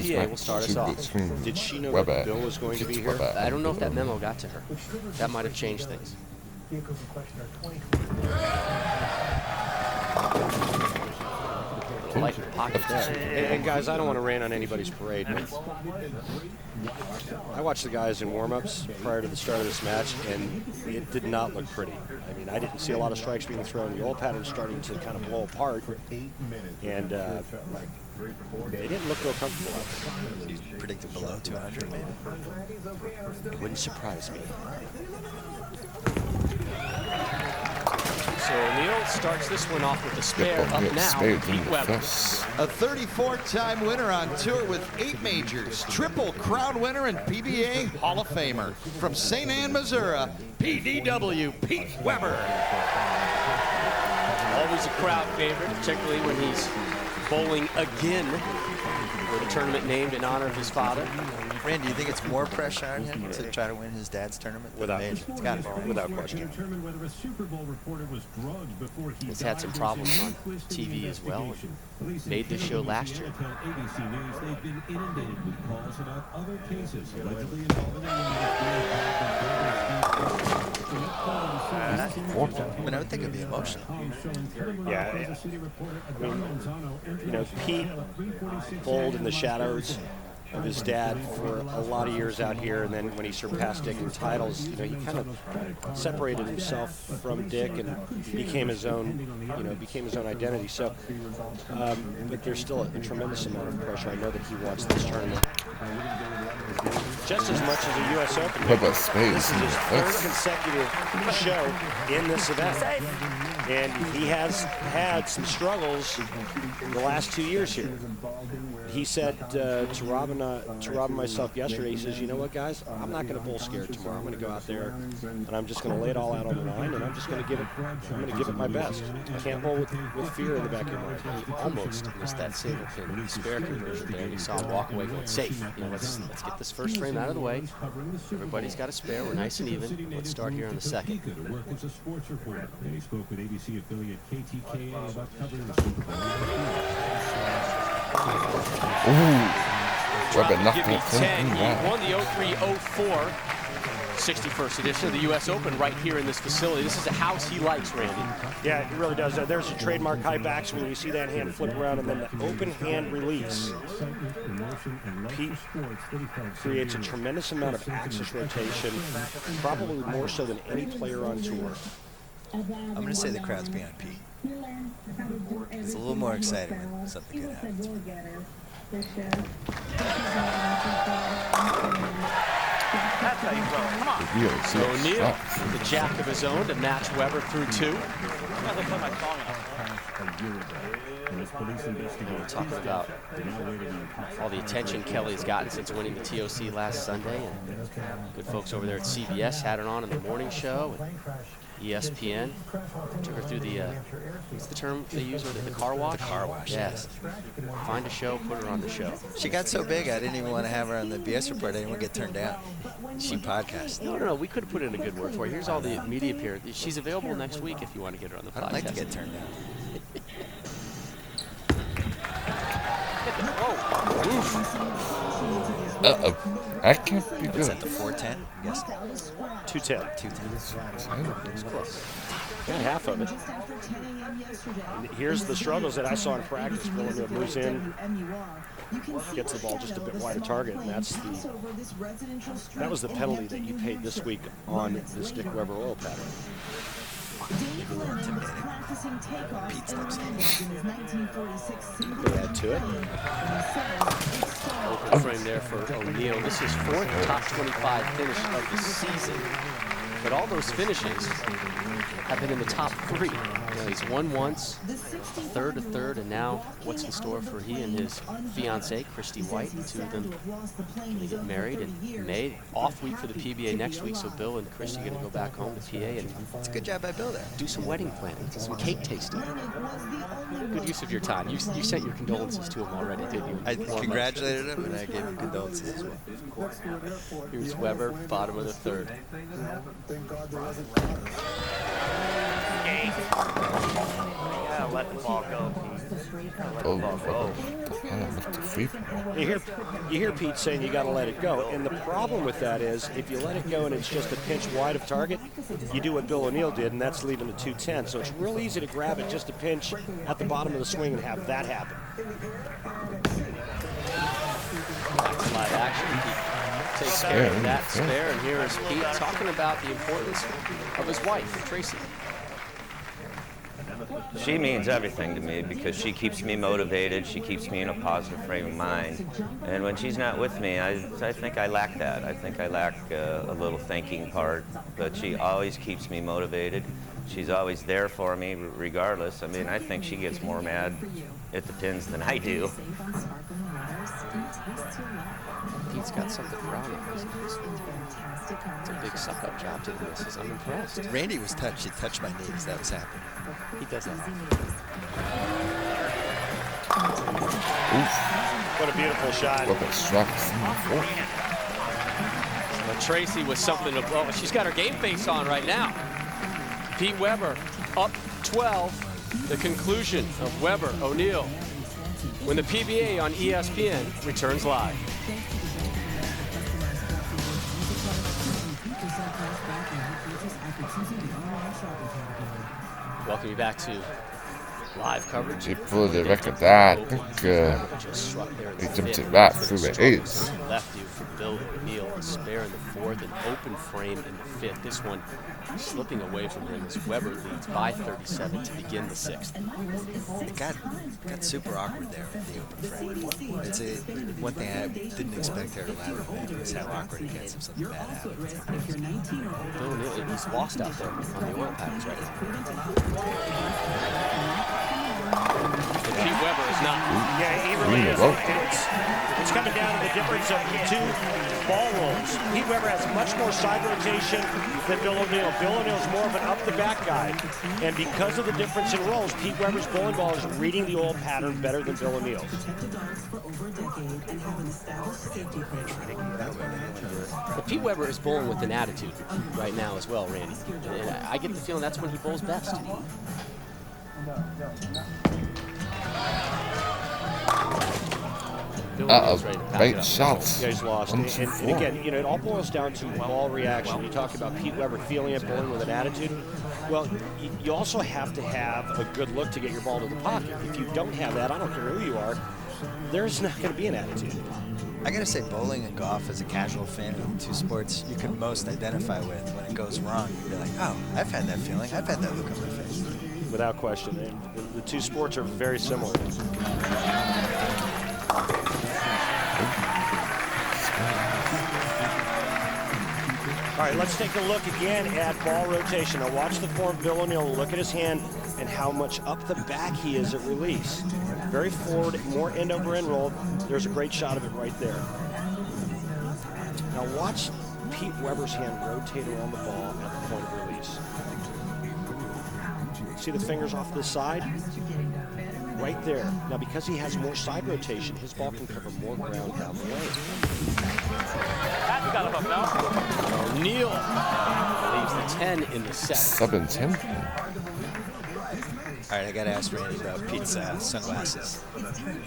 PA will start us off. Did she know Weber. that Bill was going to be here? Weber. I don't know if that memo got to her. That might have changed things. Light in the pocket there. And guys, I don't want to rain on anybody's parade, but I watched the guys in warm-ups prior to the start of this match, and it did not look pretty. I mean, I didn't see a lot of strikes being thrown. The old pattern's starting to kind of blow apart, and they didn't look real comfortable out there. He's predicted below 200, maybe. It wouldn't surprise me. So O'Neal starts this one off with a spare up now. Pete Weber. A 34-time winner on tour with 8 majors, triple crown winner and PBA Hall of Famer. From St. Ann, Missouri, PDW, Pete Weber. Always a crowd favorite, particularly when he's bowling again for the tournament named in honor of his father. Randy, do you think it's more pressure on him to try to win his dad's tournament? Without question. He's had some problems on TV as well. Made this show last year. I mean, I would think it'd be emotional. Yeah. I mean, you know, Pete bowled in the shadows of his dad for a lot of years out here, and then when he surpassed Dick in titles, you know, he kind of separated himself from Dick and became his own, you know, became his own identity. So, but there's still a tremendous amount of pressure. I know that he wants this tournament just as much as the U.S. Open. This is his third consecutive show in this event, and he has had some struggles the last 2 years here. He said to Rob and myself yesterday, he says, you know what, guys, I'm not going to bowl scared tomorrow. I'm going to go out there and I'm just going to lay it all out on the line, and I'm just going to give it my best. I can't bowl with fear in the back of your mind. He almost missed that single pin spare conversion there. You saw him walk away going safe. You know, let's get this first frame out of the way. Everybody's got a spare. We're nice and even. Let's start here on the second. He spoke with ABC affiliate KTKA about covering the Super Bowl. Weber knocked him 10. He won the 03-04 61st edition of the U.S. Open right here in this facility. This is a house he likes, Randy. Yeah, he really does. There's a trademark high backswing. You see that hand flip around and then the open hand release. Pete creates a tremendous amount of axis rotation, probably more so than any player on tour. I'm going to say the crowd's behind Pete. It's a little more exciting when something good happens. That's how you blow it. Come on. So O'Neal, the jack of his own to match Weber through 2. We're talking about all the attention Kelly's gotten since winning the TOC last Sunday, and good folks over there at CBS had it on in the morning show. And ESPN took her through the, what's the term they use with it? The car wash? The car wash. Yes. Find a show, put her on the show. She got so big, I didn't even want to have her on the BS report. I didn't want to get turned down. She podcast. No. We could have put in a good word for her. Here's all the media appearances. She's available next week if you want to get her on the podcast. I don't like to get turned down. That can't be What's good. that, the 410? Yes. 210. 210. It's close. Got half of it. And here's the struggles that I saw in practice. Villanova moves in, gets the ball just a bit wide of target, and that was the penalty that you paid this week on this Dick Weber oil pattern. Pete steps in. They add to it. Open frame there for O'Neal. This is 4th top 25 finish of the season. But all those finishes have been in the top 3. You know, he's won once, third to third, and now what's in store for he and his fiancée, Christy White. The two of them going to get married in May. Off week for the PBA next week, so Bill and Christy are going to go back home to PA and It's a good job by Bill there. do some wedding planning, some cake tasting. Good use of your time. You sent your condolences to him already, didn't you? I congratulated him, and I gave him condolences as well. Here's Weber, bottom of the 3rd. Yeah, let the ball go, Pete. Oh, missed the free throw. You hear Pete saying you got to let it go, and the problem with that is if you let it go and it's just a pinch wide of target, you do what Bill O'Neill did, and that's leaving the 210. So it's real easy to grab it just a pinch at the bottom of the swing and have that happen. Backslide action. Pete takes care of that spare, and here is Pete talking about the importance of his wife, Tracy. She means everything to me because she keeps me motivated. She keeps me in a positive frame of mind. And when she's not with me, I think I lack that. I think I lack a little thinking part. But she always keeps me motivated. She's always there for me regardless. I mean, I think she gets more mad at the pins than I do. Pete's got something proud of these days. It's a big suck-up job to do this. I'm impressed. Randy was touched. He touched my knees. That was happening. He does that. What a beautiful shot. Look at Straps. Tracy with something to blow. She's got her game face on right now. Pete Weber up 12. The conclusion of Weber O'Neill when the PBA on ESPN returns live. Welcome you back to live coverage. He pulled the record that. I think he jumped it right through the eights. Left you for Bill O'Neill, a spare in the fourth, an open frame in the fifth. This one slipping away from him as Weber leads by 37 to begin the sixth. It got super awkward there with the open frame. It's one thing I didn't expect there to ladder is how awkward it gets if something bad happens. Bill O'Neill, he's lost out there on the oil patterns right now. But Pete Weber is not. Yeah, he really is. It's coming down to the difference of the two ball rolls. Pete Weber has much more side rotation than Bill O'Neill. Bill O'Neill's more of an up-the-back guy. And because of the difference in rolls, Pete Weber's bowling ball is reading the oil pattern better than Bill O'Neill's. But Pete Weber is bowling with an attitude right now as well, Randy. And I get the feeling that's when he bowls best. Great shots. Yeah, he's lost. And again, you know, it all boils down to ball reaction. You talk about Pete Weber feeling it, bowling with an attitude. Well, you also have to have a good look to get your ball to the pocket. If you don't have that, I don't care who you are, there's not going to be an attitude. I gotta say, bowling and golf, as a casual fan of the two sports, you can most identify with. When it goes wrong, you're like, oh, I've had that feeling. I've had that look on my face. Without question. And the two sports are very similar. All right, let's take a look again at ball rotation. Now watch the form of Bill O'Neill. Look at his hand and how much up the back he is at release. Very forward, more end over end roll. There's a great shot of it right there. Now watch Pete Weber's hand rotate around the ball at the point of release. See the fingers off the side? Right there. Now because he has more side rotation, his ball can cover more ground down the lane. O'Neill leaves the 10 in the set. 7-10. All right, I got to ask Randy about Pete's sunglasses.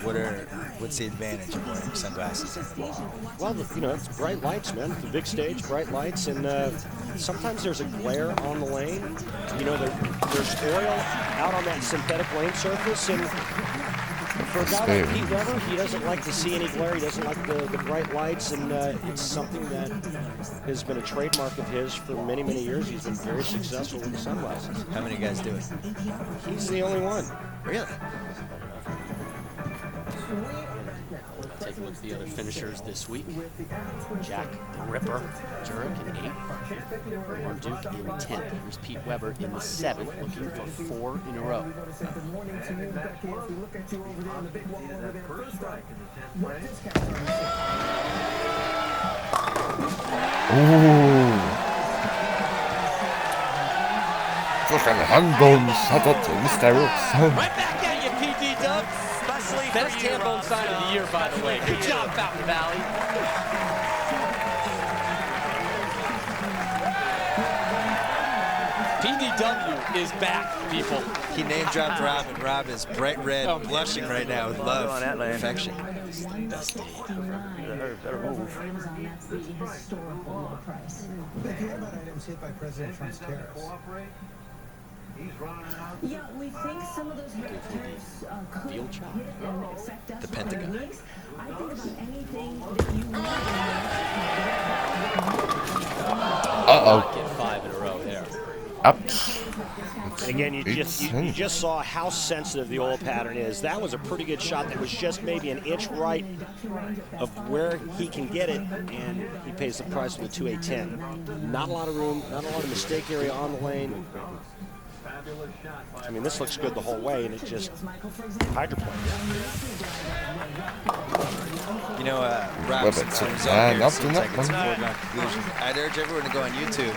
What's the advantage of wearing sunglasses in the ball? Well, you know, it's bright lights, man. It's a big stage, bright lights, and sometimes there's a glare on the lane. You know, there's oil out on that synthetic lane surface, and for a guy like Pete Weber, he doesn't like to see any glare. He doesn't like the bright lights, and it's something that has been a trademark of his for many, many years. He's been very successful with the sunglasses. How many guys do it? He's the only one. Really? Take a look at the other finishers this week. Jack the Ripper, Jurek in 8, Marduk in 10. Here's Pete Weber in the 7th, looking for 4 in a row. Fucking handbone shot at Mr. Rooks. Right back at you, PD Dub. Best handbone sign of the year, by the way. Good job, Fountain Valley. Pete PDW is back, people. He name dropped Rob, and Rob is bright red, blushing right now with love, on that lane. affection. Better move. Yeah, we think some of those helicopters could hit and affect us. The Pentagon. I think about anything that you want. Uh-oh. Get 5 in a row there. Ouch. And again, you just saw how sensitive the oil pattern is. That was a pretty good shot that was just maybe an inch right of where he can get it, and he pays the price with a 2.810. Not a lot of room, not a lot of mistake area on the lane. I mean, this looks good the whole way, and it just hydroplanes. You know, Rob, Well, since but I was so- out here, up it to seems that like it's a one. foregone conclusion. I'd urge everyone to go on YouTube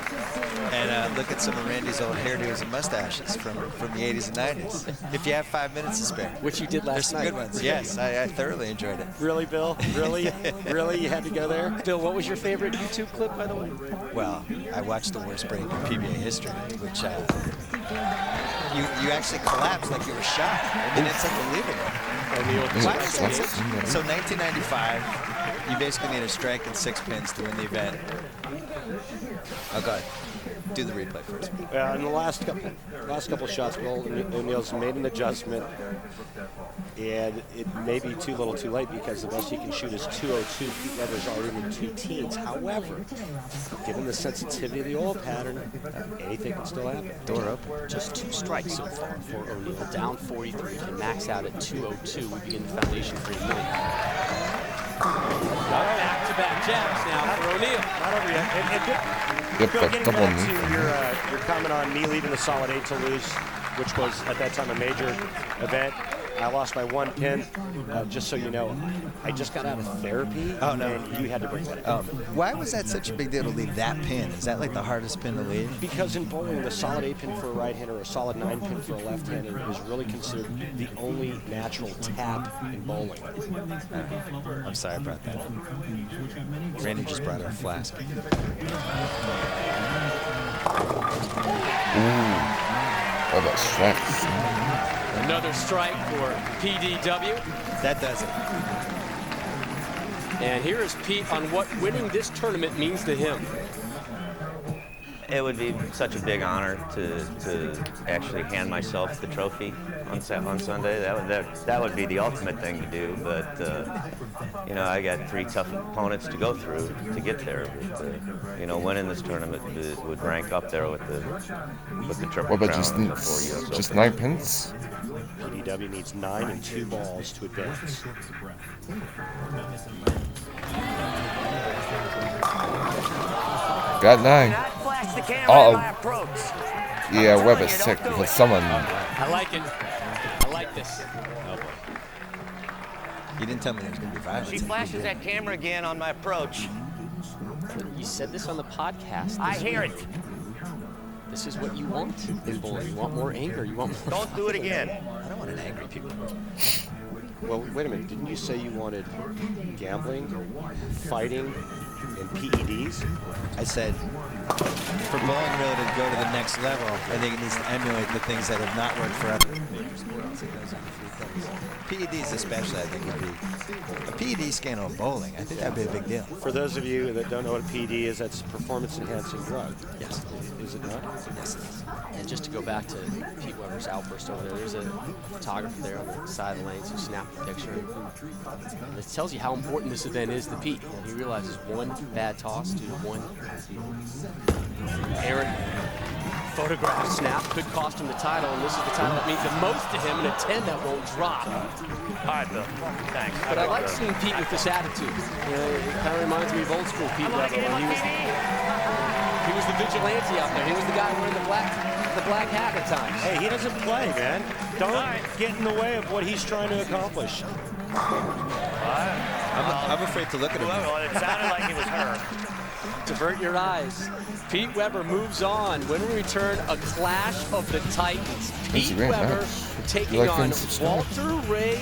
and look at some of Randy's old hairdos and mustaches from the 80s and 90s. If you have 5 minutes to spare. Which you did There's last some night. good ones. Yes, I thoroughly enjoyed it. Really, Bill? Really? Really? You had to go there? Bill, what was your favorite YouTube clip, by the way? Well, I watched the worst break in PBA history, which you actually collapsed like you were shot. I mean, it's unbelievable. Why was that such- So 1995, you basically need a strike and 6 pins to win the event. Oh, God. Do the replay first. In the last couple of shots, Bill O'Neill's made an adjustment, and it may be too little too late because the best he can shoot is 202. Pete Weber's already in the 2 teens. However, given the sensitivity of the oil pattern, anything can still happen. Door open. Just 2 strikes so far for O'Neill. Down 43, can max out at 202. We begin the foundation for a million. Back-to-back jabs now for O'Neill. Not over yet. Yep, Bill, that getting double back knee. to your comment on me leaving the solid 8 to lose, which was at that time a major event. I lost by 1 pin. Just so you know, I just got out of therapy. Oh, no. And you had to bring that up. Why was that such a big deal to leave that pin? Is that like the hardest pin to leave? Because in bowling, the solid 8 pin for a right-hander or a solid 9 pin for a left-hander is really considered the only natural tap in bowling. I'm sorry I brought that up. Randy just brought her a flask. Oh, that strikes. Another strike for PDW. That does it. And here is Pete on what winning this tournament means to him. It would be such a big honor to actually hand myself the trophy on Sunday. That would be the ultimate thing to do. But you know, I got 3 tough opponents to go through to get there. But, you know, winning this tournament would rank up there with the triple What about crown and the 4 US just Open. 9 pins? PDW needs 9 and 2 balls to advance. Got 9. Flash the camera Uh-oh. in my approach. Yeah, Weber's sick because someone. I like it. I like this. You didn't tell me there was going to be violence. She flashes that camera again on my approach. You said this on the podcast. I this hear week. it. This is what you want in bowling. You want more anger. You want more. Don't do it again. I don't want an angry people. Well, wait a minute. Didn't you say you wanted gambling, fighting, and PEDs? I said, for bowling really to go to the next level, I think it needs to emulate the things that have not worked for other major sports. PEDs especially, I think, would be a PED scandal of bowling. I think that'd be a big deal. For those of you that don't know what a PED is, that's a performance-enhancing drug. Yes. Is it not? Yes, it is. And just to go back to Pete Weber's outburst over there, there's a photographer there on the side of the lanes who snapped the picture. And it tells you how important this event is to Pete. And he realizes one bad toss due to one errant photograph snap could cost him the title, and this is the title that means the most to him, and a 10 that won't drop. All right, Bill. Thanks. But I like seeing Pete with this attitude. You know, it kind of reminds me of old school Pete Weber when he was the vigilante out there. He was the guy wearing the black hat at times. Hey, he doesn't play, man. Don't get in the way of what he's trying to accomplish. I'm afraid to look at him. Well, it sounded like it was her. Divert your eyes. Pete Weber moves on. When we return, a clash of the Titans. That's a Pete great Weber match. taking Like on and subscribe. Walter Ray